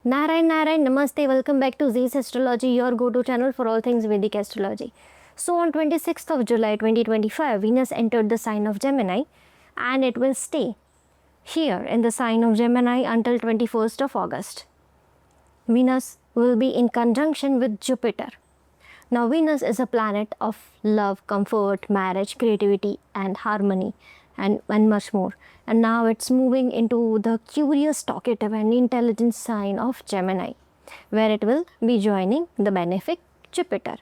Narayan, Namaste. Welcome back to Zeel's Astrology, your go-to channel for all things Vedic astrology. So on 26th of July 2025, Venus entered the sign of Gemini and it will stay here in the sign of Gemini until 21st of August. Venus will be in conjunction with Jupiter. Now Venus is a planet of love, comfort, marriage, creativity and harmony and much more. And now it's moving into the curious, talkative and intelligent sign of Gemini, where it will be joining the benefic Jupiter.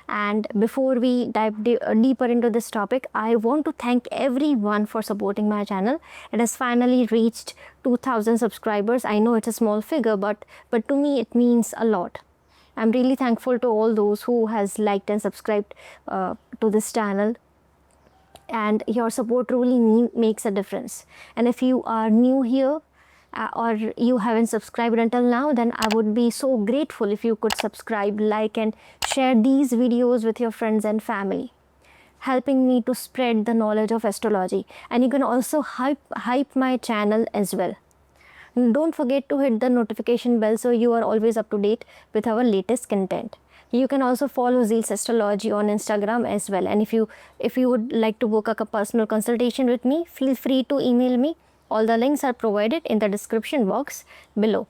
And before we dive deeper into this topic, I want to thank everyone for supporting my channel. It has finally reached 2000 subscribers. I know it's a small figure, but to me it means a lot. I'm really thankful to all those who has liked and subscribed to this channel. And your support truly makes a difference. And if you are new here or you haven't subscribed until now, then I would be so grateful if you could subscribe, like and share these videos with your friends and family, helping me to spread the knowledge of astrology. And you can also hype my channel as well. Don't forget to hit the notification bell so you are always up to date with our latest content. You can also follow Zeel's Astrology on Instagram as well. And if you would like to book a personal consultation with me, feel free to email me. All the links are provided in the description box below.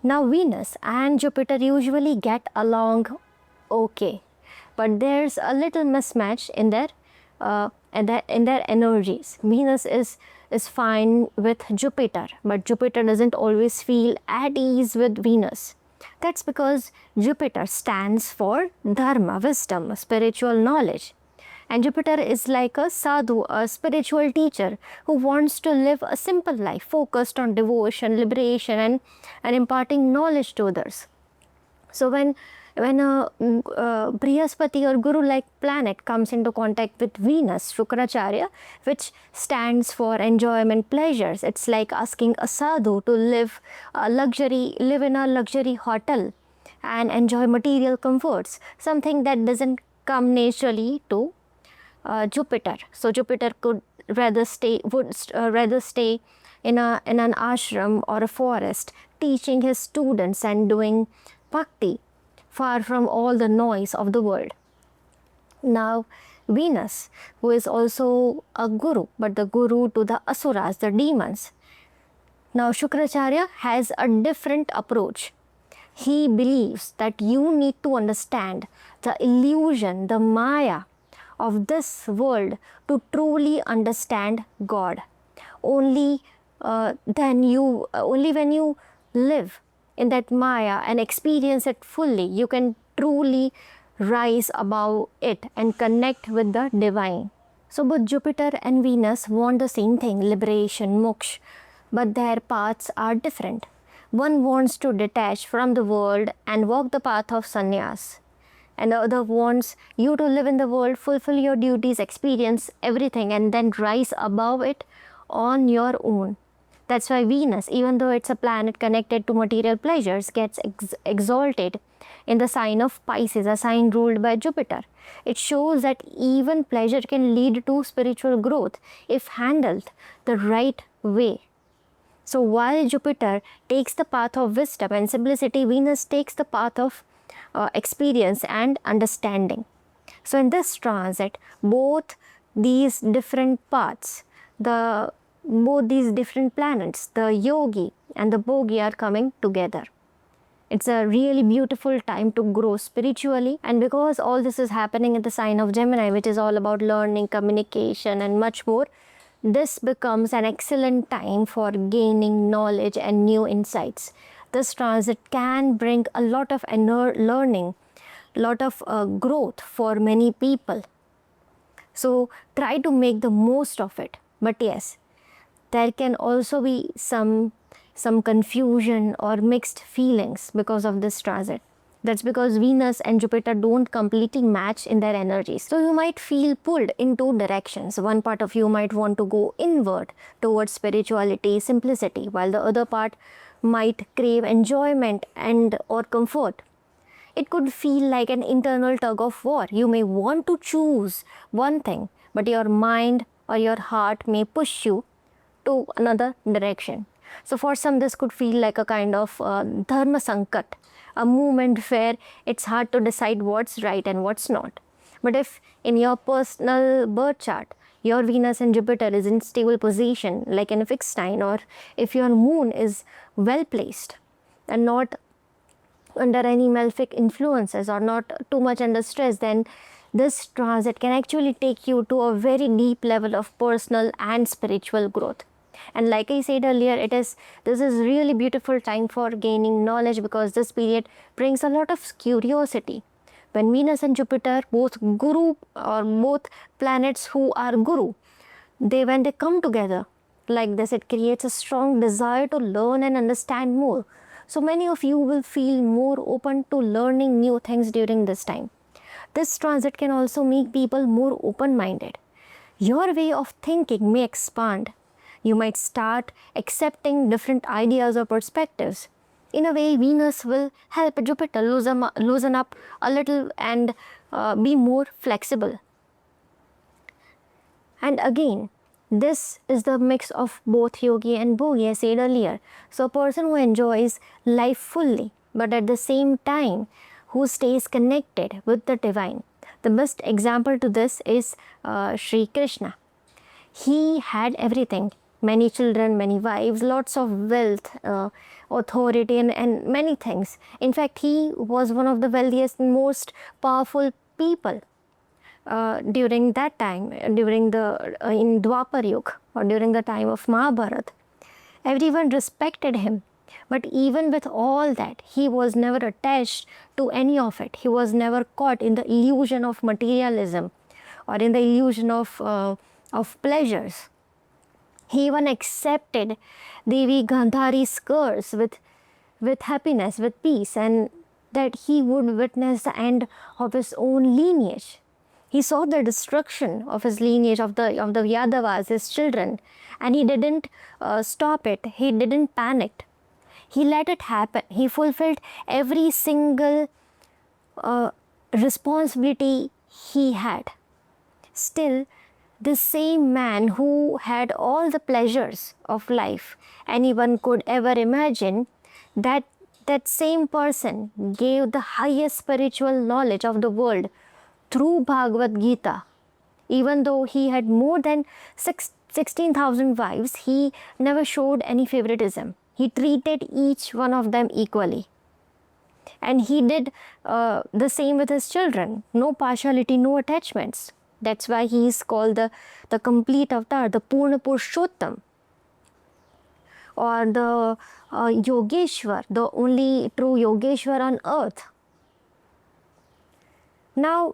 Now Venus and Jupiter usually get along okay, but there's a little mismatch in their energies. Venus is fine with Jupiter, but Jupiter doesn't always feel at ease with Venus. That's because Jupiter stands for dharma, wisdom, spiritual knowledge. And Jupiter is like a sadhu, a spiritual teacher who wants to live a simple life focused on devotion, liberation and imparting knowledge to others. So when a Brihaspati or Guru-like planet comes into contact with Venus, Shukracharya, which stands for enjoyment, pleasures, it's like asking a sadhu to live in a luxury hotel and enjoy material comforts, something that doesn't come naturally to Jupiter. So Jupiter would rather stay in an ashram or a forest, teaching his students and doing bhakti, far from all the noise of the world. Now Venus, who is also a guru, but the guru to the asuras, the demons. Now Shukracharya has a different approach. He believes that you need to understand the illusion, the maya of this world to truly understand God. Only when you live in that maya and experience it fully, you can truly rise above it and connect with the divine. So both Jupiter and Venus want the same thing, liberation, moksha, but their paths are different. One wants to detach from the world and walk the path of sannyas, and the other wants you to live in the world, fulfill your duties, experience everything and then rise above it on your own. That's why Venus, even though it's a planet connected to material pleasures, gets exalted in the sign of Pisces, a sign ruled by Jupiter. It shows that even pleasure can lead to spiritual growth if handled the right way. So while Jupiter takes the path of wisdom and simplicity, Venus takes the path of experience and understanding. So in this transit, both these different paths, both these different planets, the yogi and the bogi, are coming together. It's a really beautiful time to grow spiritually, and because all this is happening in the sign of Gemini, which is all about learning, communication and much more, this becomes an excellent time for gaining knowledge and new insights. This transit can bring a lot of learning, lot of growth for many people. So try to make the most of it. But yes, there can also be some confusion or mixed feelings because of this transit. That's because Venus and Jupiter don't completely match in their energies. So you might feel pulled in two directions. One part of you might want to go inward towards spirituality, simplicity, while the other part might crave enjoyment and or comfort. It could feel like an internal tug of war. You may want to choose one thing, but your mind or your heart may push you to another direction. So for some, this could feel like a kind of dharma sankat, a moment where it's hard to decide what's right and what's not. But if in your personal birth chart, your Venus and Jupiter is in stable position, like in a fixed sign, or if your moon is well placed and not under any malefic influences or not too much under stress, then this transit can actually take you to a very deep level of personal and spiritual growth. And like I said earlier, this is really beautiful time for gaining knowledge, because this period brings a lot of curiosity. When Venus and Jupiter, both guru or both planets who are guru, when they come together like this, it creates a strong desire to learn and understand more. So many of you will feel more open to learning new things during this time. This transit can also make people more open-minded. Your way of thinking may expand. You might start accepting different ideas or perspectives. In a way, Venus will help Jupiter loosen up a little and be more flexible. And again, this is the mix of both yogi and bhogi, as I said earlier. So a person who enjoys life fully, but at the same time who stays connected with the divine. The best example to this is Sri Krishna. He had everything. Many children, many wives, lots of wealth, authority and many things. In fact, he was one of the wealthiest and most powerful people during that time, in Dwapar Yuga or during the time of Mahabharata. Everyone respected him. But even with all that, he was never attached to any of it. He was never caught in the illusion of materialism or in the illusion of pleasures. He even accepted Devi Gandhari's curse with happiness, with peace, and that he would witness the end of his own lineage. He saw the destruction of his lineage, of the Yadavas, his children, and he didn't stop it. He didn't panic. He let it happen. He fulfilled every single responsibility he had. Still, the same man who had all the pleasures of life anyone could ever imagine, that same person gave the highest spiritual knowledge of the world through Bhagavad Gita. Even though he had more than 16,000 wives, he never showed any favoritism. He treated each one of them equally. And he did the same with his children. No partiality, no attachments. That's why he is called the complete avatar, the Purna Purushottam, or the Yogeshwar, the only true Yogeshwar on earth. Now,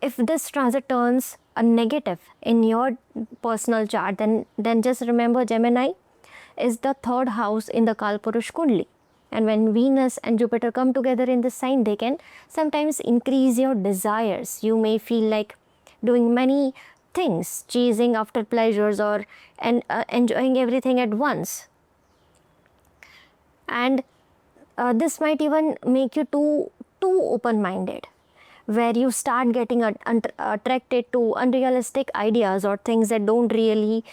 if this transit turns a negative in your personal chart, then just remember Gemini is the third house in the Kalpurush Kundli. And when Venus and Jupiter come together in this sign, they can sometimes increase your desires. You may feel like doing many things, chasing after pleasures or enjoying everything at once. And this might even make you too open-minded, where you start getting attracted to unrealistic ideas or things that don't really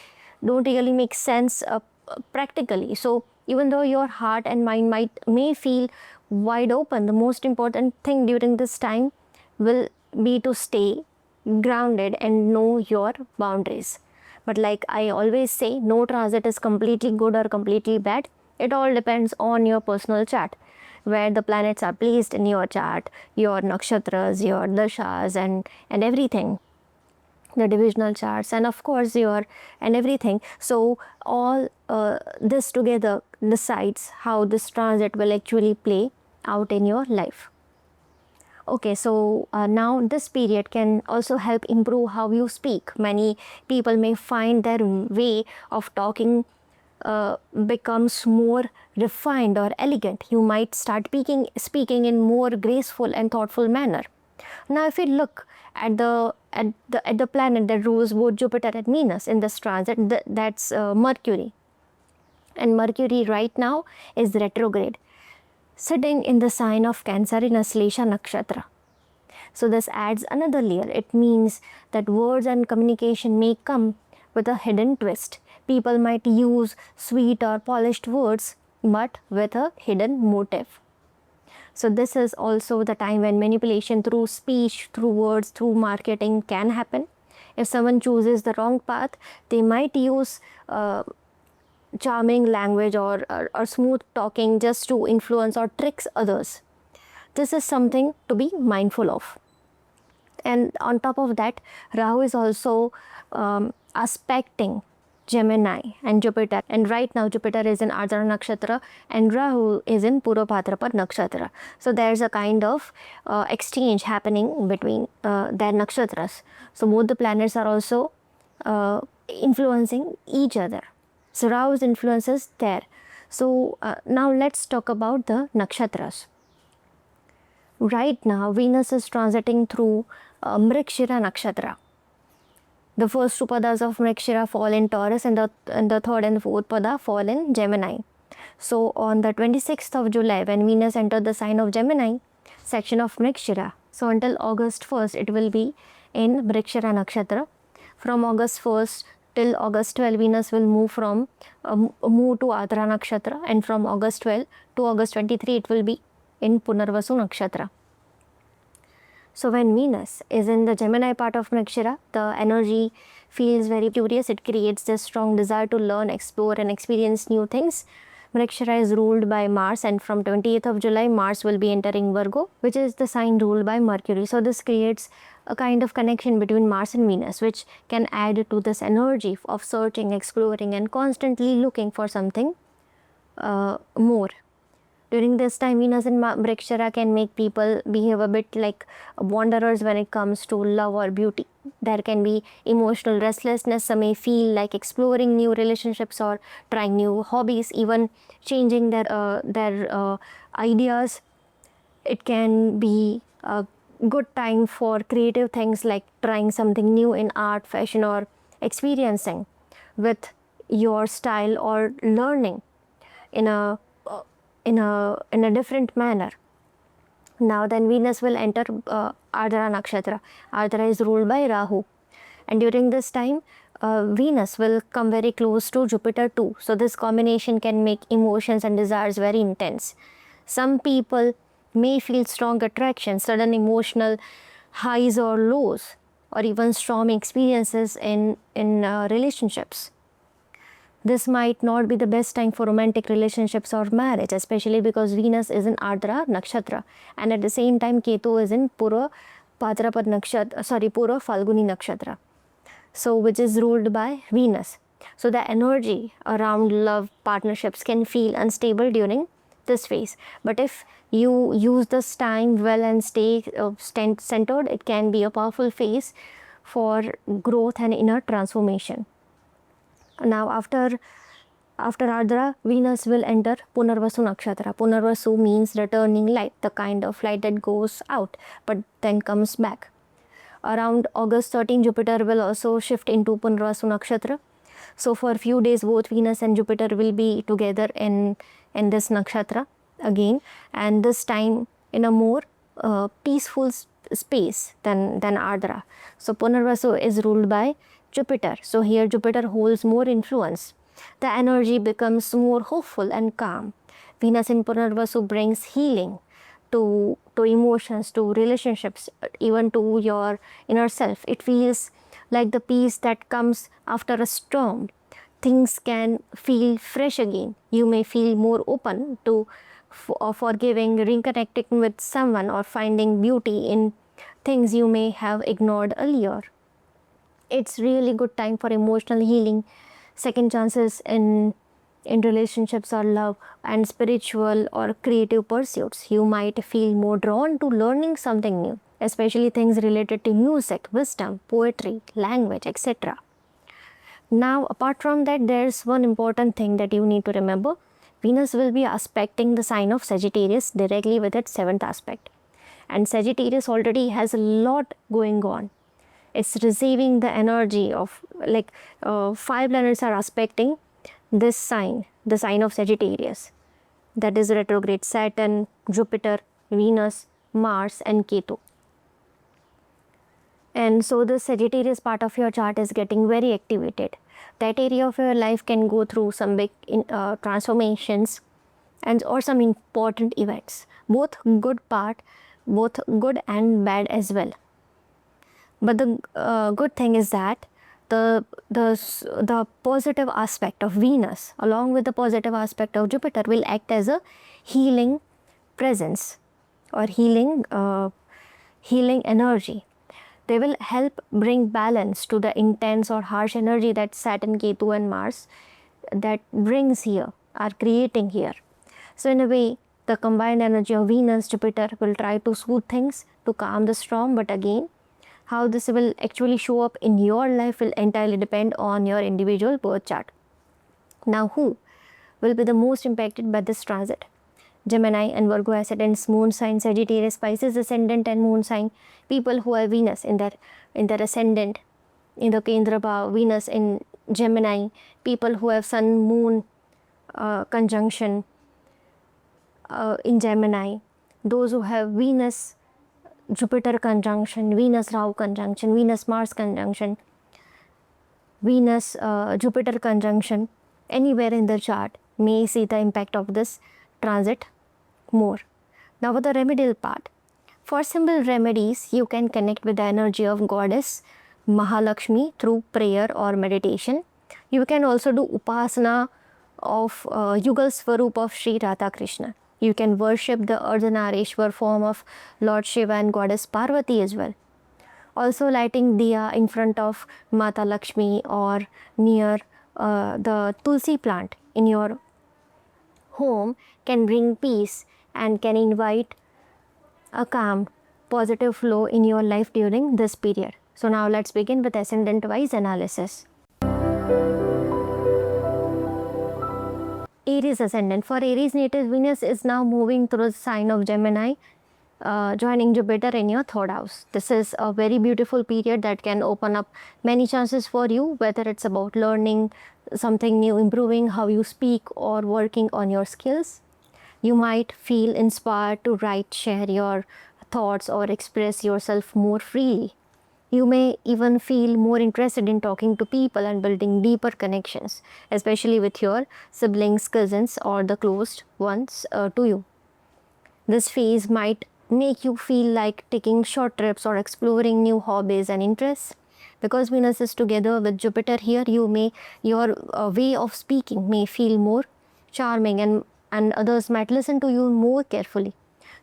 make sense practically. So even though your heart and mind may feel wide open, the most important thing during this time will be to stay grounded and know your boundaries. But like I always say, no transit is completely good or completely bad. It all depends on your personal chart, where the planets are placed in your chart, your nakshatras, your dashas and everything, the divisional charts, and of course and everything. So all this together decides how this transit will actually play out in your life. Okay, so now this period can also help improve how you speak. Many people may find their way of talking becomes more refined or elegant. You might start speaking in more graceful and thoughtful manner. Now, if we look at the planet that rules both Jupiter and Venus in this transit, that's Mercury. And Mercury right now is retrograde, sitting in the sign of Cancer in Aslesha Nakshatra. So this adds another layer. It means that words and communication may come with a hidden twist. People might use sweet or polished words, but with a hidden motive. So this is also the time when manipulation through speech, through words, through marketing can happen. If someone chooses the wrong path, they might use charming language or smooth talking just to influence or tricks others. This is something to be mindful of. And on top of that, Rahu is also aspecting Gemini and Jupiter. And right now Jupiter is in Ardhara Nakshatra and Rahu is in Purva Bhadrapad Nakshatra. So there's a kind of exchange happening between their nakshatras. So both the planets are also influencing each other. So Rahu's influence is there. So now let's talk about the nakshatras. Right now Venus is transiting through Mrigashira Nakshatra. The first two padas of Mrigashira fall in Taurus and the third and fourth pada fall in Gemini. So on the 26th of July, when Venus entered the sign of Gemini, section of Mrigashira, so until August 1st it will be in Mrigashira Nakshatra. From August 1st till August 12, Venus will move to Ardhara Nakshatra, and from August 12 to August 23 it will be in Punarvasu Nakshatra. So when Venus is in the Gemini part of Mrigashira, the energy feels very curious. It creates this strong desire to learn, explore and experience new things. Mrigashira is ruled by Mars, and from 28th of July, Mars will be entering Virgo, which is the sign ruled by Mercury. So this creates a kind of connection between Mars and Venus, which can add to this energy of searching, exploring and constantly looking for something more. During this time, Venus in Mrigashira can make people behave a bit like wanderers when it comes to love or beauty. There can be emotional restlessness. Some may feel like exploring new relationships or trying new hobbies, even changing their ideas. It can be a good time for creative things like trying something new in art, fashion or experiencing with your style or learning in a different manner. Now then Venus will enter Ardhara Nakshatra. Ardhara is ruled by Rahu, and during this time Venus will come very close to Jupiter too. So this combination can make emotions and desires very intense. Some people may feel strong attraction, sudden emotional highs or lows, or even stormy experiences in relationships. This might not be the best time for romantic relationships or marriage, especially because Venus is in Ardhara Nakshatra, and at the same time Ketu is in Purva Falguni Nakshatra, so which is ruled by Venus. So the energy around love partnerships can feel unstable during this phase. But if you use this time well and stay centered, it can be a powerful phase for growth and inner transformation. Now after Ardhara, Venus will enter Punarvasu Nakshatra. Punarvasu means returning light, the kind of light that goes out but then comes back. Around August 13, Jupiter will also shift into Punarvasu Nakshatra. So for a few days both Venus and Jupiter will be together in this nakshatra again, and this time in a more peaceful space than Ardhara. So Punarvasu is ruled by Jupiter. So here Jupiter holds more influence. The energy becomes more hopeful and calm. Venus in Punarvasu brings healing to emotions, to relationships, even to your inner self. It feels like the peace that comes after a storm. Things can feel fresh again. You may feel more open to forgiving, reconnecting with someone, or finding beauty in things you may have ignored earlier. It's really good time for emotional healing, second chances in relationships or love, and spiritual or creative pursuits. You might feel more drawn to learning something new, especially things related to music, wisdom, poetry, language, etc. Now apart from that, there's one important thing that you need to remember. Venus will be aspecting the sign of Sagittarius directly with its 7th aspect, and Sagittarius already has a lot going on. It's receiving the energy of 5 planets are aspecting this sign, the sign of Sagittarius. That is retrograde Saturn, Jupiter, Venus, Mars and Ketu. And so the Sagittarius part of your chart is getting very activated. That area of your life can go through some big transformations and or some important events, both good and bad as well. But the good thing is that the positive aspect of Venus along with the positive aspect of Jupiter will act as a healing presence or healing energy. They will help bring balance to the intense or harsh energy that Saturn, Ketu and Mars that brings here, are creating here. So in a way, the combined energy of Venus, Jupiter will try to soothe things, to calm the storm, but again, how this will actually show up in your life will entirely depend on your individual birth chart. Now, who will be the most impacted by this transit? Gemini and Virgo ascendants, moon sign, Sagittarius, Pisces ascendant and moon sign, people who have Venus in their ascendant, in the Kendra Bhav, Venus in Gemini, people who have Sun, Moon conjunction in Gemini, those who have Venus, Jupiter conjunction, Venus Rahu conjunction, Venus Mars conjunction, Venus Jupiter conjunction, anywhere in the chart may see the impact of this transit more. Now for the remedial part. For simple remedies, you can connect with the energy of goddess Mahalakshmi through prayer or meditation. You can also do upasana of Yugal Swarup of Sri Radha Krishna. You can worship the Ardhanarishwar form of Lord Shiva and goddess Parvati as well. Also lighting diya in front of Mata Lakshmi or near the Tulsi plant in your home can bring peace and can invite a calm, positive flow in your life during this period. So now let's begin with ascendant-wise analysis. Aries ascendant. For Aries native, Venus is now moving through the sign of Gemini, joining Jupiter in your third house. This is a very beautiful period that can open up many chances for you, whether it's about learning something new, improving how you speak or working on your skills. You might feel inspired to write, share your thoughts or express yourself more freely. You may even feel more interested in talking to people and building deeper connections, especially with your siblings, cousins or the closed ones to you. This phase might make you feel like taking short trips or exploring new hobbies and interests. Because Venus is together with Jupiter here, your way of speaking may feel more charming and others might listen to you more carefully.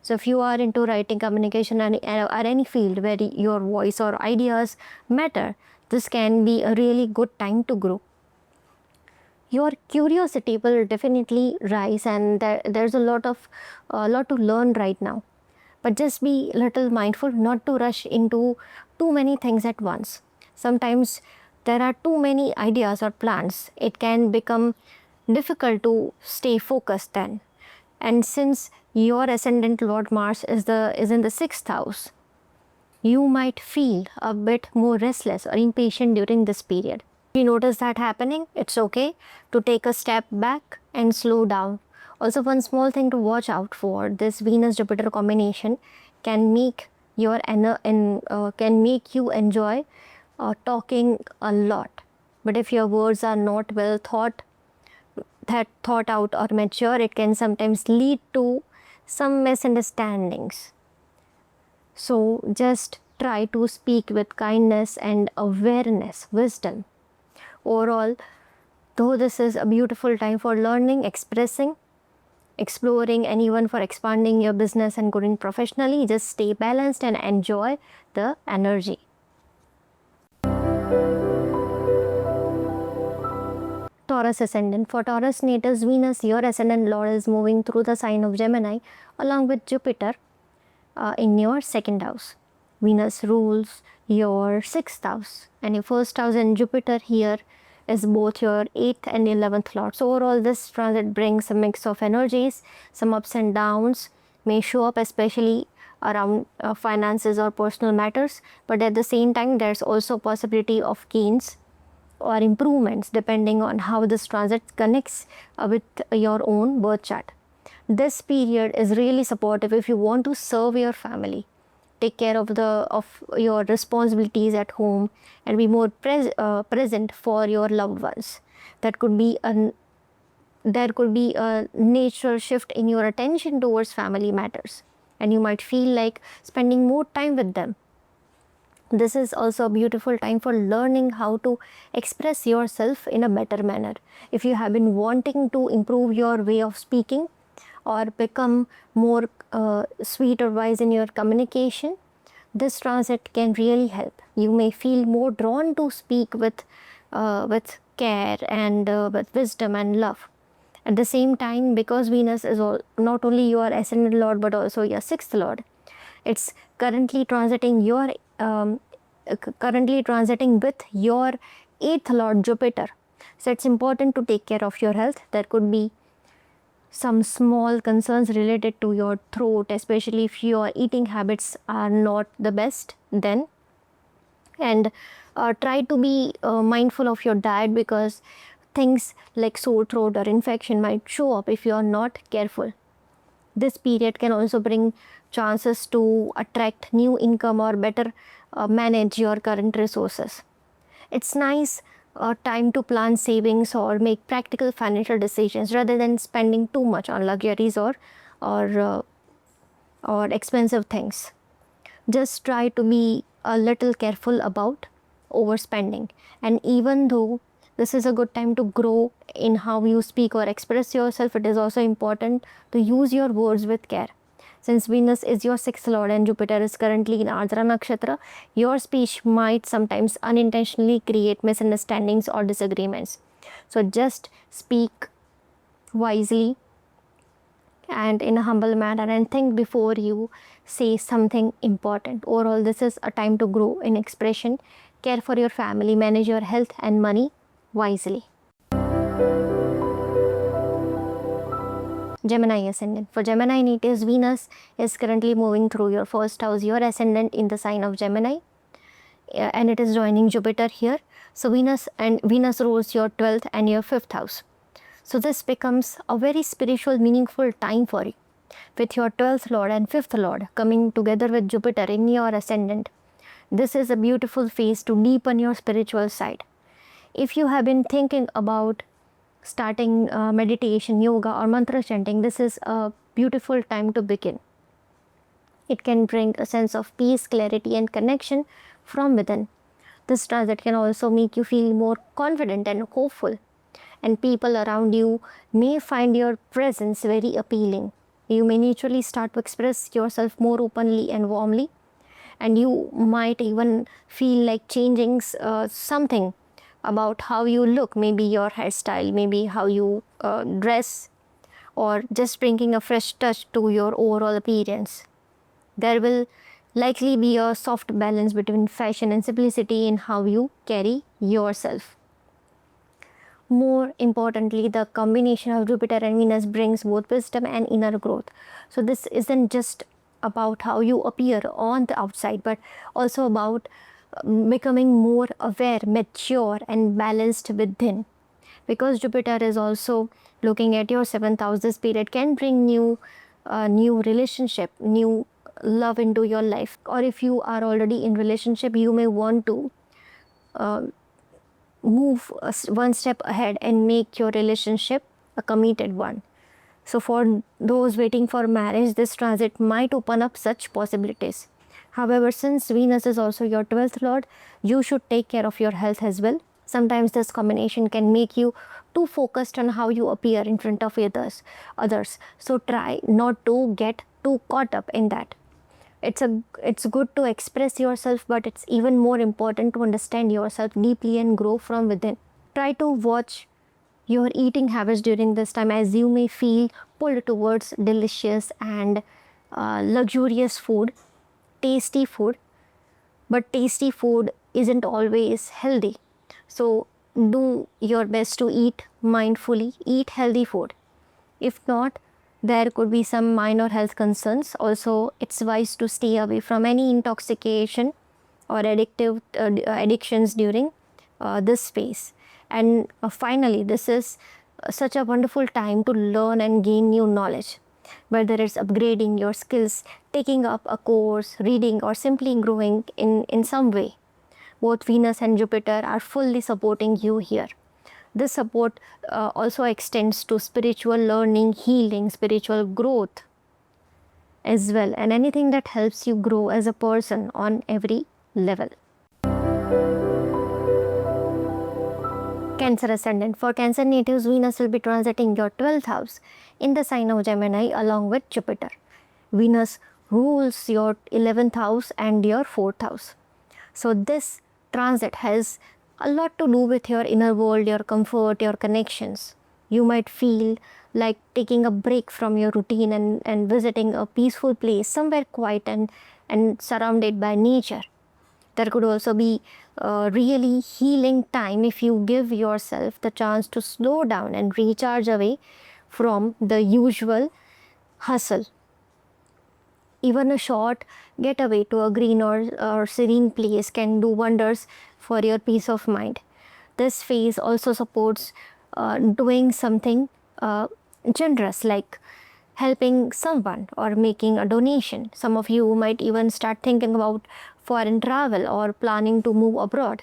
So if you are into writing, communication or any field where your voice or ideas matter, this can be a really good time to grow. Your curiosity will definitely rise and there's a lot to learn right now. But just be a little mindful not to rush into too many things at once. Sometimes there are too many ideas or plans. It can become difficult to stay focused then. And since your ascendant Lord Mars is in the 6th house, you might feel a bit more restless or impatient during this period. If you notice that happening, it's okay to take a step back and slow down. Also, one small thing to watch out for, this Venus-Jupiter combination can make you enjoy talking a lot. But if your words are not well thought out or mature, it can sometimes lead to some misunderstandings. So just try to speak with kindness and awareness, wisdom. Overall, though this is a beautiful time for learning, expressing, exploring, and even for expanding your business and growing professionally, just stay balanced and enjoy the energy. Taurus ascendant. For Taurus natives, Venus, your ascendant Lord, is moving through the sign of Gemini along with Jupiter in your 2nd house. Venus rules your 6th house and your 1st house, and Jupiter here is both your 8th and 11th Lord. So overall, this transit brings a mix of energies. Some ups and downs may show up, especially around finances or personal matters, but at the same time there's also possibility of gains or improvements depending on how this transit connects with your own birth chart. This period is really supportive if you want to serve your family, take care of your responsibilities at home and be more present for your loved ones. That could be there could be a natural shift in your attention towards family matters, and you might feel like spending more time with them. This is also a beautiful time for learning how to express yourself in a better manner. If you have been wanting to improve your way of speaking or become more sweet or wise in your communication, this transit can really help. You may feel more drawn to speak with care and with wisdom and love. At the same time, because Venus is not only your ascendant lord but also your sixth lord, it's currently transiting with your eighth lord Jupiter. So it's important to take care of your health. There could be some small concerns related to your throat, especially if your eating habits are not the best then. And try to be mindful of your diet, because things like sore throat or infection might show up if you are not careful. This period can also bring chances to attract new income or better manage your current resources. It's nice time to plan savings or make practical financial decisions rather than spending too much on luxuries or expensive things. Just try to be a little careful about overspending. And even though this is a good time to grow in how you speak or express yourself, it is also important to use your words with care. Since Venus is your sixth lord and Jupiter is currently in Ardra Nakshatra, your speech might sometimes unintentionally create misunderstandings or disagreements. So just speak wisely and in a humble manner, and think before you say something important. Overall, this is a time to grow in expression, care for your family, manage your health and money wisely. Gemini ascendant. For Gemini natives, Venus is currently moving through your first house, your ascendant in the sign of Gemini, and it is joining Jupiter here. So Venus rules your 12th and your 5th house. So this becomes a very spiritual, meaningful time for you, with your 12th lord and 5th lord coming together with Jupiter in your ascendant. This is a beautiful phase to deepen your spiritual side. If you have been thinking about starting meditation, yoga or mantra chanting, this is a beautiful time to begin. It can bring a sense of peace, clarity and connection from within. This transit can also make you feel more confident and hopeful, and people around you may find your presence very appealing. You may naturally start to express yourself more openly and warmly, and you might even feel like changing something about how you look, maybe your hairstyle, maybe how you dress, or just bringing a fresh touch to your overall appearance. There will likely be a soft balance between fashion and simplicity in how you carry yourself. More importantly, the combination of Jupiter and Venus brings both wisdom and inner growth. So this isn't just about how you appear on the outside, but also about becoming more aware, mature and balanced within. Because Jupiter is also looking at your 7th house, this period can bring new relationship, new love into your life. Or if you are already in relationship, you may want to move one step ahead and make your relationship a committed one. So for those waiting for marriage, this transit might open up such possibilities. However, since Venus is also your 12th lord, you should take care of your health as well. Sometimes this combination can make you too focused on how you appear in front of others. So try not to get too caught up in that. It's good to express yourself, but it's even more important to understand yourself deeply and grow from within. Try to watch your eating habits during this time, as you may feel pulled towards delicious and luxurious food, tasty food. But tasty food isn't always healthy. So do your best to eat mindfully, eat healthy food. If not, there could be some minor health concerns. Also, it's wise to stay away from any intoxication or addictions during this phase. And finally, this is such a wonderful time to learn and gain new knowledge. whether it's upgrading your skills, taking up a course, reading, or simply growing in some way. Both Venus and Jupiter are fully supporting you here. This support also extends to spiritual learning, healing, spiritual growth as well, and anything that helps you grow as a person on every level. Cancer Ascendant. For Cancer natives, Venus will be transiting your 12th house in the sign of Gemini along with Jupiter. Venus rules your 11th house and your 4th house. So this transit has a lot to do with your inner world, your comfort, your connections. You might feel like taking a break from your routine and visiting a peaceful place, somewhere quiet and surrounded by nature. There could also be a really healing time if you give yourself the chance to slow down and recharge away from the usual hustle. Even a short getaway to a green or serene place can do wonders for your peace of mind. This phase also supports doing something generous, like helping someone or making a donation. Some of you might even start thinking about foreign travel or planning to move abroad.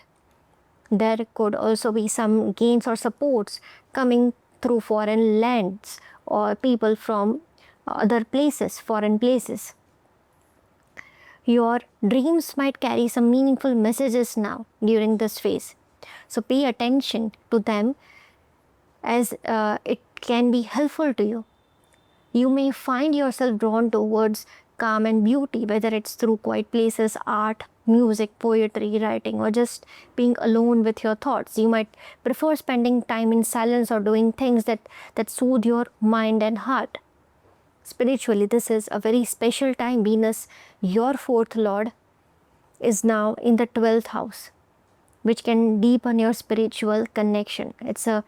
There could also be some gains or supports coming through foreign lands or people from other places, foreign places. Your dreams might carry some meaningful messages now during this phase. So pay attention to them as it can be helpful to you. You may find yourself drawn towards calm and beauty, whether it's through quiet places, art, music, poetry, writing, or just being alone with your thoughts. You might prefer spending time in silence or doing things that soothe your mind and heart. Spiritually, this is a very special time. Venus, your 4th lord, is now in the 12th house, which can deepen your spiritual connection. It's a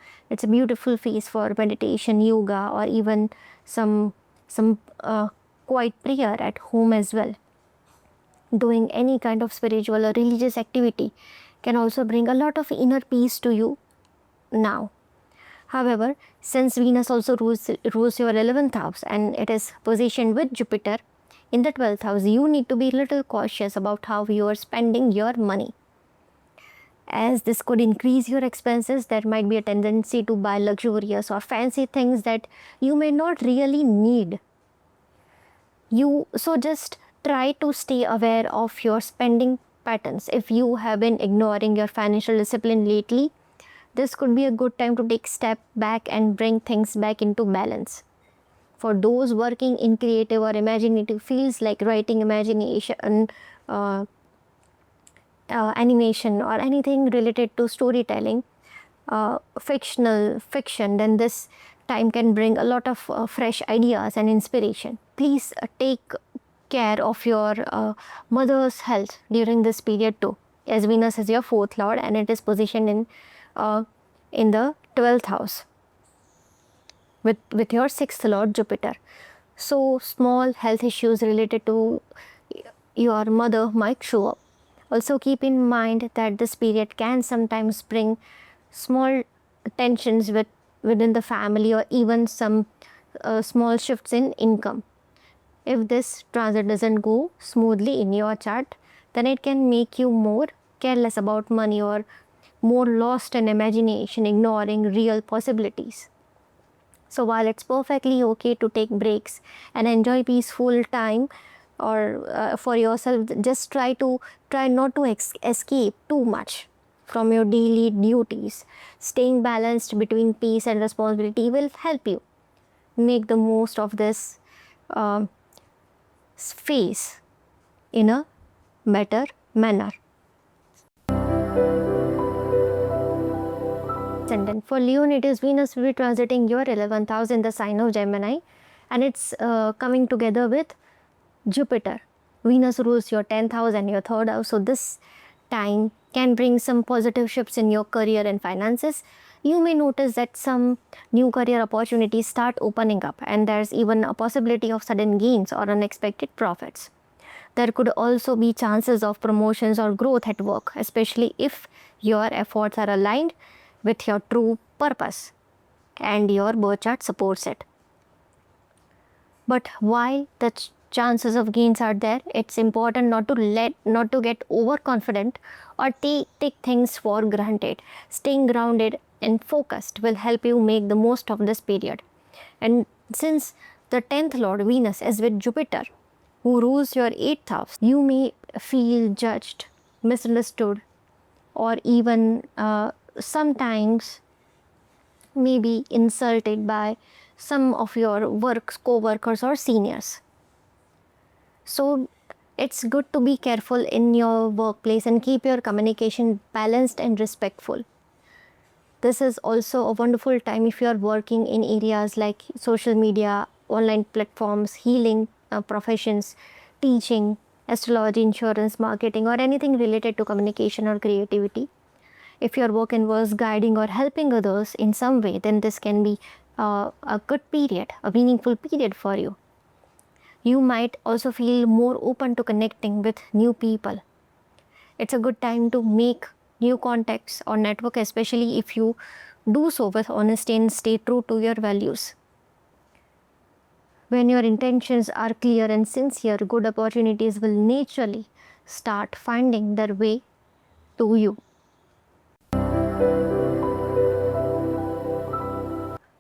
beautiful phase for meditation, yoga, or even some quiet prayer at home as well. Doing any kind of spiritual or religious activity can also bring a lot of inner peace to you now. However, since Venus also rules your 11th house and it is positioned with Jupiter in the 12th house, you need to be a little cautious about how you are spending your money. As this could increase your expenses, there might be a tendency to buy luxurious or fancy things that you may not really need. So just try to stay aware of your spending patterns. If you have been ignoring your financial discipline lately, this could be a good time to take a step back and bring things back into balance. For those working in creative or imaginative fields like writing, imagination, animation, or anything related to storytelling, fiction, then this time can bring a lot of fresh ideas and inspiration. Please take care of your mother's health during this period too, as Venus is your 4th lord and it is positioned in the 12th house with your 6th lord Jupiter. So small health issues related to your mother might show up. Also keep in mind that this period can sometimes bring small tensions within the family or even some small shifts in income. If this transit doesn't go smoothly in your chart, then it can make you more careless about money or more lost in imagination, ignoring real possibilities. So while it's perfectly okay to take breaks and enjoy peaceful time or for yourself, just try not to escape too much from your daily duties. Staying balanced between peace and responsibility will help you make the most of this phase in a better manner. Ascendant. For Leo, it is Venus will be transiting your 11th house in the sign of Gemini, and it's coming together with Jupiter. Venus rules your 10th house and your 3rd house, so this time can bring some positive shifts in your career and finances. You may notice that some new career opportunities start opening up, and there's even a possibility of sudden gains or unexpected profits. There could also be chances of promotions or growth at work, especially if your efforts are aligned with your true purpose and your birth chart supports it. But while the chances of gains are there, it's important not to get overconfident or take things for granted. Staying grounded and focused will help you make the most of this period. And since the 10th Lord Venus is with Jupiter, who rules your 8th house, you may feel judged, misunderstood, or even sometimes maybe insulted by some of your co-workers or seniors. So it's good to be careful in your workplace and keep your communication balanced and respectful. This is also a wonderful time if you are working in areas like social media, online platforms, healing professions, teaching, astrology, insurance, marketing, or anything related to communication or creativity. If your work involves guiding or helping others in some way, then this can be a good period, a meaningful period for you. You might also feel more open to connecting with new people. It's a good time to make new contacts or network, especially if you do so with honesty and stay true to your values. When your intentions are clear and sincere, good opportunities will naturally start finding their way to you.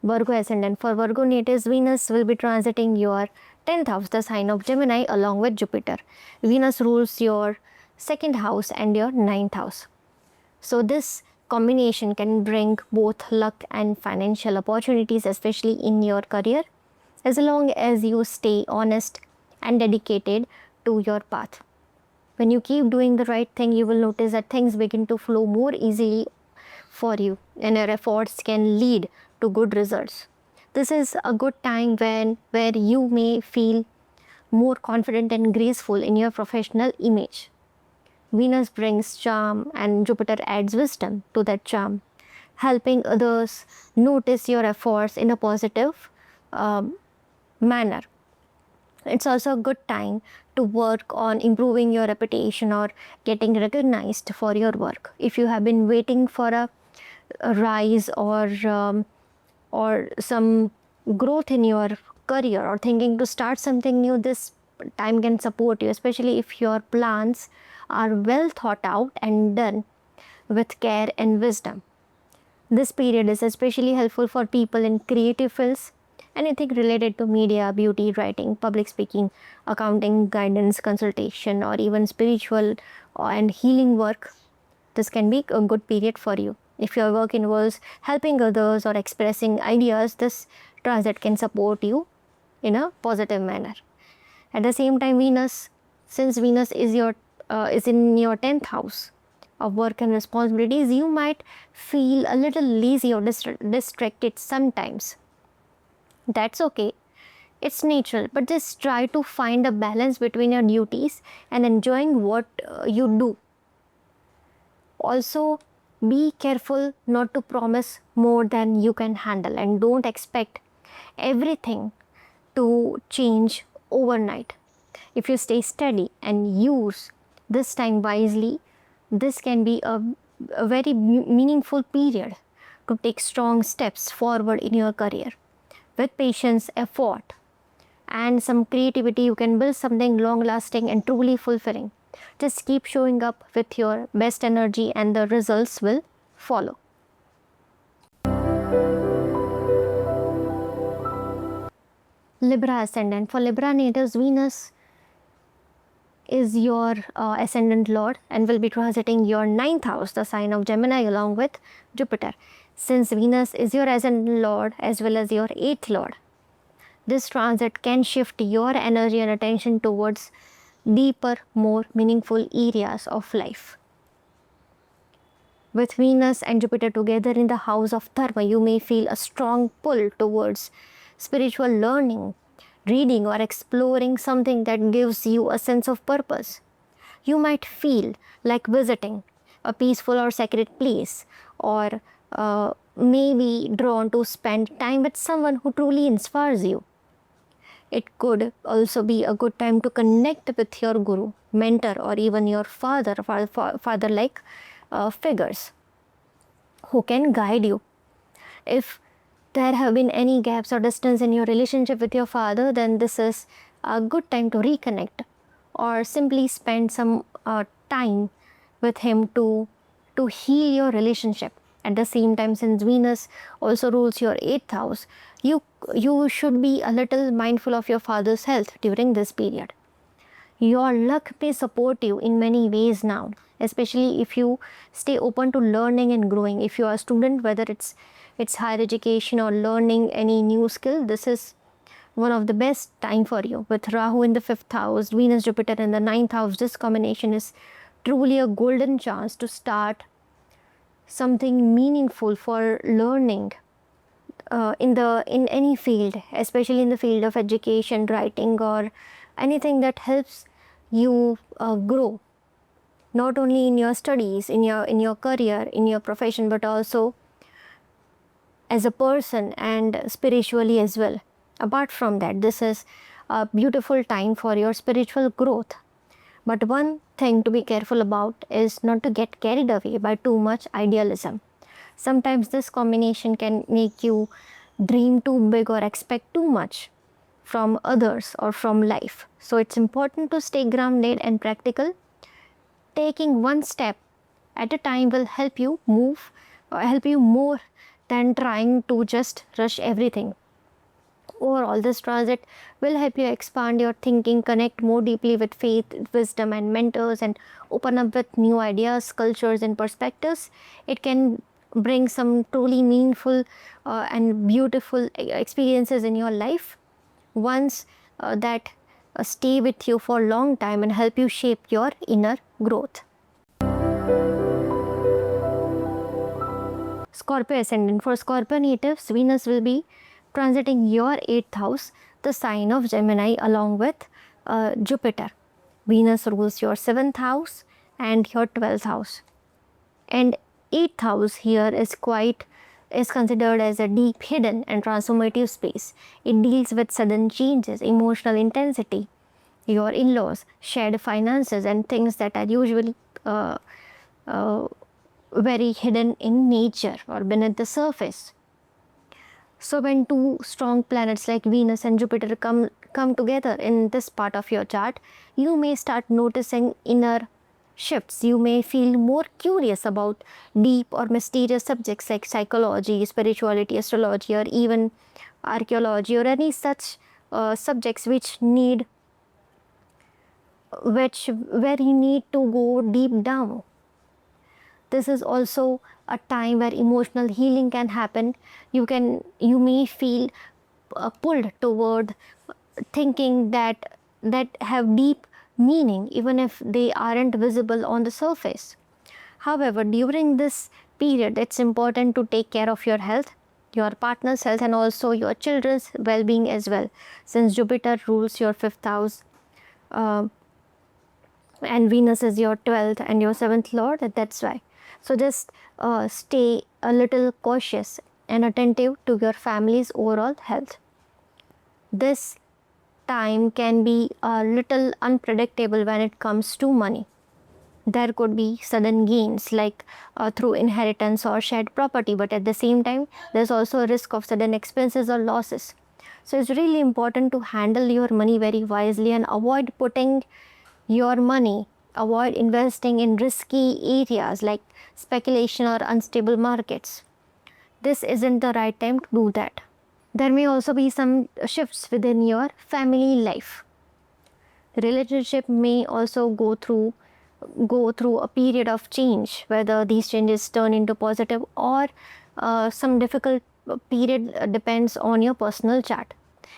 Virgo ascendant. For Virgo natives, Venus will be transiting your 10th house, the sign of Gemini, along with Jupiter. Venus rules your 2nd house and your 9th house. So this combination can bring both luck and financial opportunities, especially in your career, as long as you stay honest and dedicated to your path. When you keep doing the right thing, you will notice that things begin to flow more easily for you and your efforts can lead to good results. This is a good time where you may feel more confident and graceful in your professional image. Venus brings charm and Jupiter adds wisdom to that charm, helping others notice your efforts in a positive manner. It's also a good time to work on improving your reputation or getting recognized for your work. If you have been waiting for a rise or some growth in your career or thinking to start something new, this time can support you, especially if your plans are well thought out and done with care and wisdom. This period is especially helpful for people in creative fields, anything related to media, beauty, writing, public speaking, accounting, guidance, consultation, or even spiritual and healing work. This can be a good period for you. If your work involves helping others or expressing ideas, this transit can support you in a positive manner. At the same time, since Venus is in your 10th house of work and responsibilities, you might feel a little lazy or distracted sometimes. That's okay. It's natural, but just try to find a balance between your duties and enjoying what you do. Also, be careful not to promise more than you can handle and don't expect everything to change overnight. If you stay steady and use this time wisely, this can be a very meaningful period to take strong steps forward in your career. With patience, effort, and some creativity, you can build something long-lasting and truly fulfilling. Just keep showing up with your best energy and the results will follow. Libra ascendant. For Libra natives, Venus is your ascendant lord and will be transiting your 9th house, the sign of Gemini, along with Jupiter. Since Venus is your ascendant lord as well as your 8th lord, this transit can shift your energy and attention towards deeper, more meaningful areas of life. With Venus and Jupiter together in the house of Dharma, you may feel a strong pull towards spiritual learning, reading, or exploring something that gives you a sense of purpose. You might feel like visiting a peaceful or sacred place, or maybe drawn to spend time with someone who truly inspires you. It could also be a good time to connect with your guru, mentor, or even your father-like figures who can guide you. If there have been any gaps or distance in your relationship with your father, then this is a good time to reconnect or simply spend some time with him to heal your relationship. At the same time, since Venus also rules your 8th house, you should be a little mindful of your father's health during this period. Your luck may support you in many ways now, especially if you stay open to learning and growing. If you are a student, whether it's higher education or learning any new skill, this is one of the best time for you. With Rahu in the 5th house, Venus, Jupiter in the 9th house, this combination is truly a golden chance to start something meaningful for learning in any field, especially in the field of education, writing, or anything that helps you grow, not only in your studies, in your career, in your profession, but also as a person and spiritually as well. Apart from that, this is a beautiful time for your spiritual growth. But one thing to be careful about is not to get carried away by too much idealism. Sometimes this combination can make you dream too big or expect too much from others or from life. So it's important to stay grounded and practical. Taking one step at a time will help you move or help you more than trying to just rush everything. Overall, this transit will help you expand your thinking, connect more deeply with faith, wisdom, and mentors, and open up with new ideas, cultures, and perspectives. It can bring some truly meaningful and beautiful experiences in your life, ones that stay with you for a long time and help you shape your inner growth. Scorpio ascendant. For Scorpio natives, Venus will be transiting your 8th house, the sign of Gemini, along with Jupiter. Venus rules your 7th house and your 12th house. And 8th house here is considered as a deep, hidden and transformative space. It deals with sudden changes, emotional intensity, your in-laws, shared finances, and things that are usually very hidden in nature or beneath the surface. So when two strong planets like Venus and Jupiter come together in this part of your chart, you may start noticing inner shifts. You may feel more curious about deep or mysterious subjects like psychology, spirituality, astrology, or even archaeology, or any such subjects where you need to go deep down. This is also a time where emotional healing can happen. You may feel pulled toward thinking that have deep meaning, even if they aren't visible on the surface. However, during this period, it's important to take care of your health, your partner's health, and also your children's well-being as well, since Jupiter rules your 5th house and Venus is your 12th and your 7th lord. That's why. So just stay a little cautious and attentive to your family's overall health. This time can be a little unpredictable when it comes to money. There could be sudden gains like through inheritance or shared property, but at the same time, there's also a risk of sudden expenses or losses. So it's really important to handle your money very wisely and avoid putting your money, avoid investing in risky areas like speculation or unstable markets. This isn't the right time to do that. There may also be some shifts within your family life. Relationship may also go through a period of change, whether these changes turn into positive or some difficult period depends on your personal chart.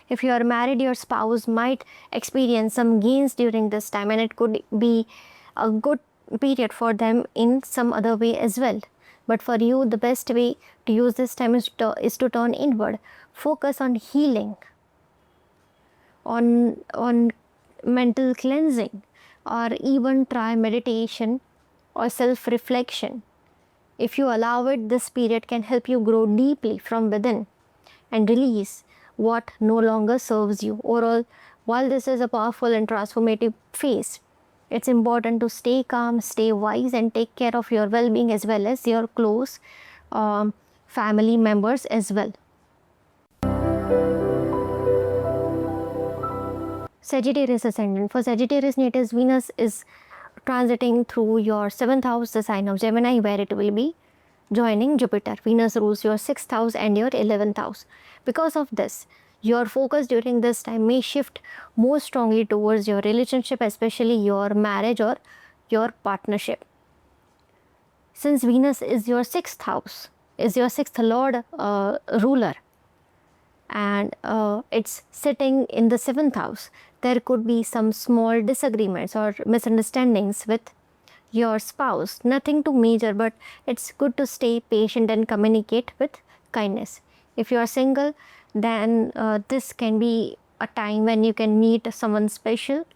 If you are married, your spouse might experience some gains during this time, and it could be a good period for them in some other way as well. But for you, the best way to use this time is to turn inward, focus on healing, on mental cleansing, or even try meditation or self-reflection. If you allow it, this period can help you grow deeply from within and release what no longer serves you. Overall, while this is a powerful and transformative phase, it's important to stay calm, stay wise, and take care of your well-being as well as your close family members as well. Sagittarius ascendant. For Sagittarius natives, Venus is transiting through your 7th house, the sign of Gemini, where it will be joining Jupiter. Venus rules your 6th house and your 11th house. Because of this, your focus during this time may shift more strongly towards your relationship, especially your marriage or your partnership. Since Venus is your 6th house, is your 6th lord ruler, and it's sitting in the 7th house, there could be some small disagreements or misunderstandings with your spouse. Nothing too major, but it's good to stay patient and communicate with kindness. If you are single, then this can be a time when you can meet someone special.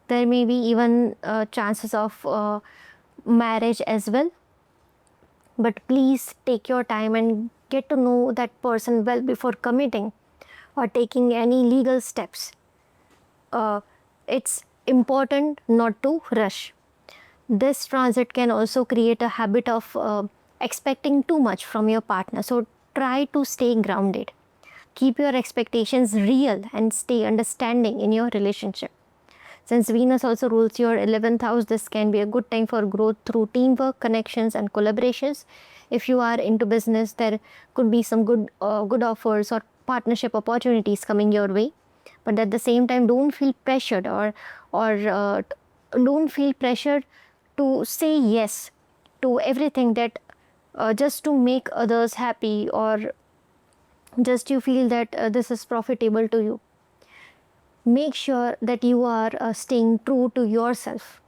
There may be even chances of marriage as well. But please take your time and get to know that person well before committing or taking any legal steps. It's important not to rush. This transit can also create a habit of expecting too much from your partner. So try to stay grounded. Keep your expectations real and stay understanding in your relationship. Since Venus also rules your 11th house, this can be a good time for growth through teamwork, connections and collaborations. If you are into business, there could be some good offers or partnership opportunities coming your way. But at the same time, don't feel pressured or don't feel pressured to say yes to everything that just to make others happy, or just you feel that this is profitable to you. Make sure that you are staying true to yourself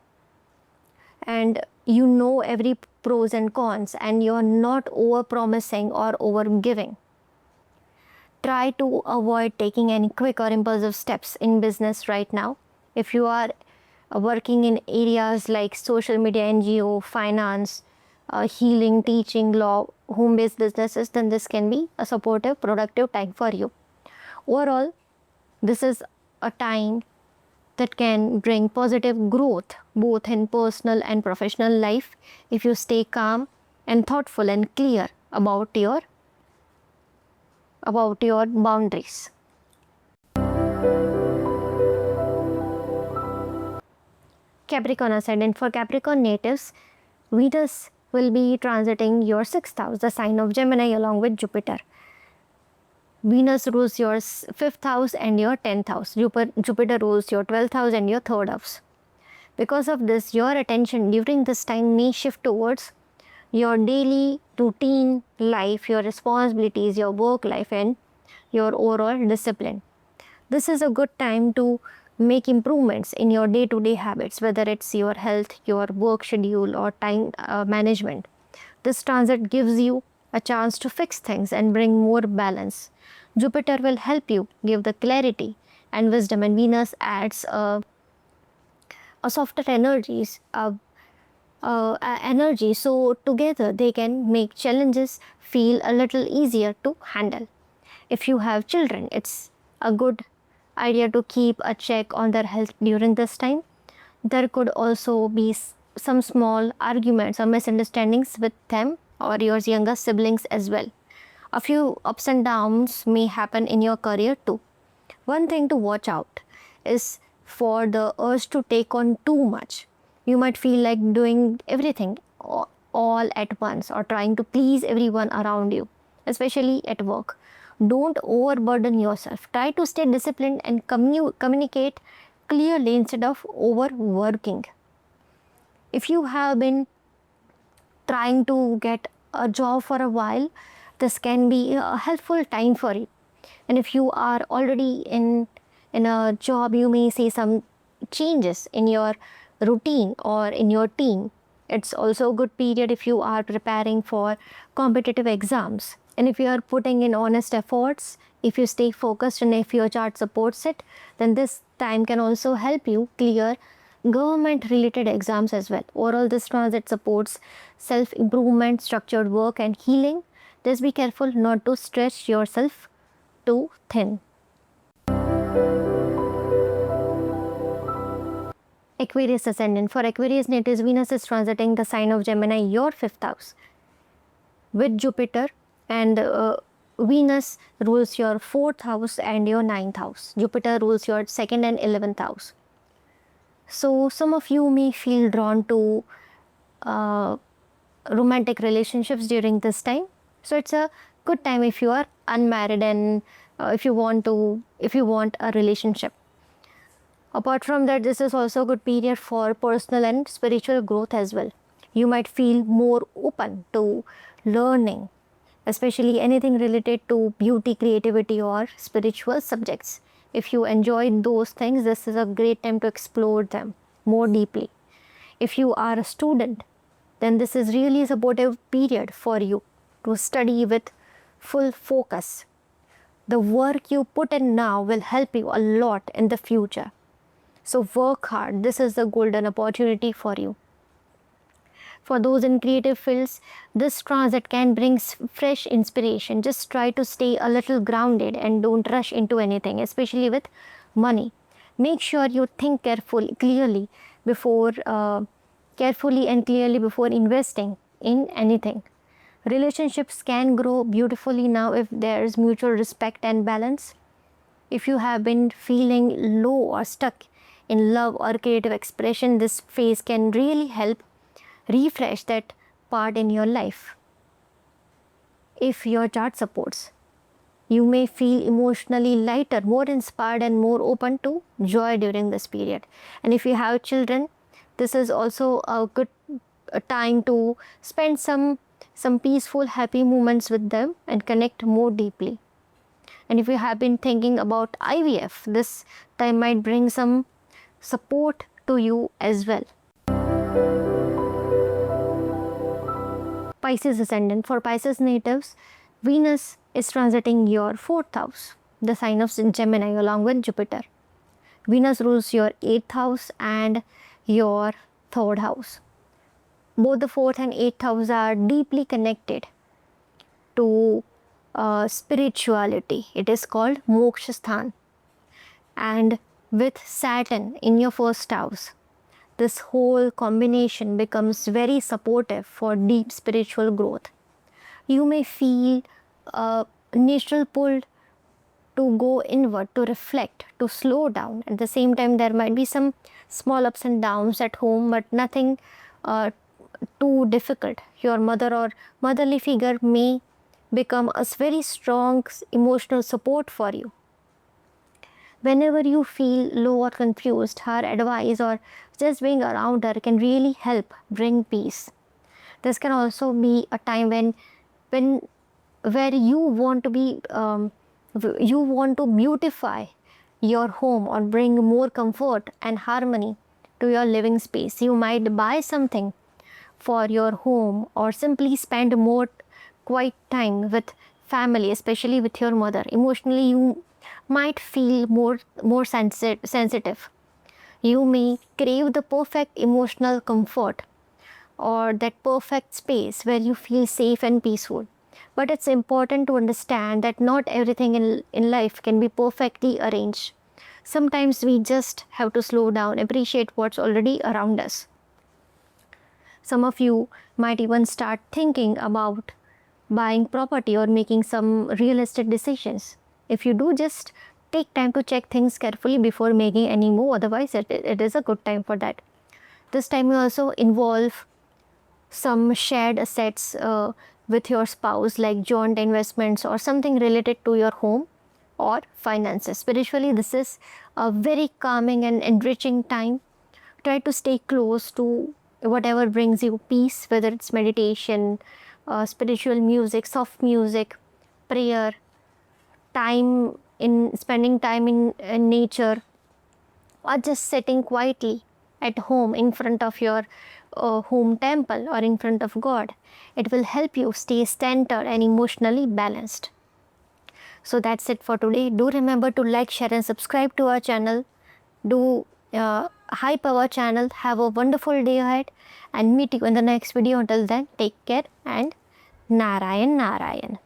and you know every pros and cons, and you are not over promising or over giving. Try to avoid taking any quick or impulsive steps in business right now. If you are working in areas like social media, NGO, finance, healing, teaching, law, home-based businesses, then this can be a supportive, productive time for you. Overall, this is a time that can bring positive growth both in personal and professional life if you stay calm and thoughtful and clear about your boundaries. Capricorn ascendant. For Capricorn natives, Venus will be transiting your 6th house, the sign of Gemini, along with Jupiter. Venus rules your 5th house and your 10th house. Jupiter rules your 12th house and your 3rd house. Because of this, your attention during this time may shift towards your daily routine life, your responsibilities, your work life and your overall discipline. This is a good time to make improvements in your day-to-day habits, whether it's your health, your work schedule or time management. This transit gives you a chance to fix things and bring more balance. Jupiter will help you give the clarity and wisdom, and Venus adds a softer energy. So together they can make challenges feel a little easier to handle. If you have children, it's a good idea to keep a check on their health during this time. There could also be some small arguments or misunderstandings with them or your younger siblings as well. A few ups and downs may happen in your career too. One thing to watch out is for the urge to take on too much. You might feel like doing everything all at once or trying to please everyone around you, especially at work. Don't overburden yourself. Try to stay disciplined and communicate clearly instead of overworking. If you have been trying to get a job for a while, this can be a helpful time for you. And if you are already in a job, you may see some changes in your routine or in your team. It's also a good period if you are preparing for competitive exams. And if you are putting in honest efforts, if you stay focused and if your chart supports it, then this time can also help you clear government related exams as well. Overall, this transit supports self-improvement, structured work and healing. Just be careful not to stretch yourself too thin. Aquarius ascendant. For Aquarius natives, Venus is transiting the sign of Gemini, your 5th house, with Jupiter, and Venus rules your 4th house and your 9th house. Jupiter rules your 2nd and 11th house. So some of you may feel drawn to romantic relationships during this time. So it's a good time if you are unmarried and if you want a relationship. Apart from that, this is also a good period for personal and spiritual growth as well. You might feel more open to learning, especially anything related to beauty, creativity or spiritual subjects. If you enjoy those things, this is a great time to explore them more deeply. If you are a student, then this is really a supportive period for you to study with full focus. The work you put in now will help you a lot in the future. So work hard. This is a golden opportunity for you. For those in creative fields, this transit can bring fresh inspiration. Just try to stay a little grounded and don't rush into anything, especially with money. Make sure you think carefully and clearly before investing in anything. Relationships can grow beautifully now if there is mutual respect and balance. If you have been feeling low or stuck in love or creative expression, this phase can really help refresh that part in your life. If your chart supports, you may feel emotionally lighter, more inspired and more open to joy during this period. And if you have children, this is also a good time to spend some peaceful, happy moments with them and connect more deeply. And if you have been thinking about IVF, this time might bring some support to you as well. Pisces ascendant. For Pisces natives, Venus is transiting your 4th house, the sign of Gemini, along with Jupiter. Venus rules your 8th house and your 3rd house. Both the 4th and 8th house are deeply connected to spirituality. It is called Moksha Sthan. And with Saturn in your 1st house, this whole combination becomes very supportive for deep spiritual growth. You may feel a natural pull to go inward, to reflect, to slow down. At the same time, there might be some small ups and downs at home, but nothing too difficult. Your mother or motherly figure may become a very strong emotional support for you. Whenever you feel low or confused, her advice or just being around her can really help bring peace. This can also be a time where you want to beautify your home or bring more comfort and harmony to your living space. You might buy something for your home or simply spend more quiet time with family, especially with your mother. Emotionally, you might feel more sensitive. You may crave the perfect emotional comfort or that perfect space where you feel safe and peaceful. But it's important to understand that not everything in life can be perfectly arranged. Sometimes we just have to slow down, appreciate what's already around us. Some of you might even start thinking about buying property or making some real estate decisions. If you do, just take time to check things carefully before making any move. Otherwise, it is a good time for that. This time will also involve some shared assets with your spouse, like joint investments or something related to your home or finances. Spiritually, this is a very calming and enriching time. Try to stay close to whatever brings you peace, whether it's meditation, spiritual music, soft music, prayer, spending time in nature, or just sitting quietly at home in front of your home temple or in front of God. It will help you stay centered and emotionally balanced. So that's it for today. Do remember to like, share and subscribe to our channel. Do hype our channel. Have a wonderful day ahead and meet you in the next video. Until then, take care and Narayan Narayan.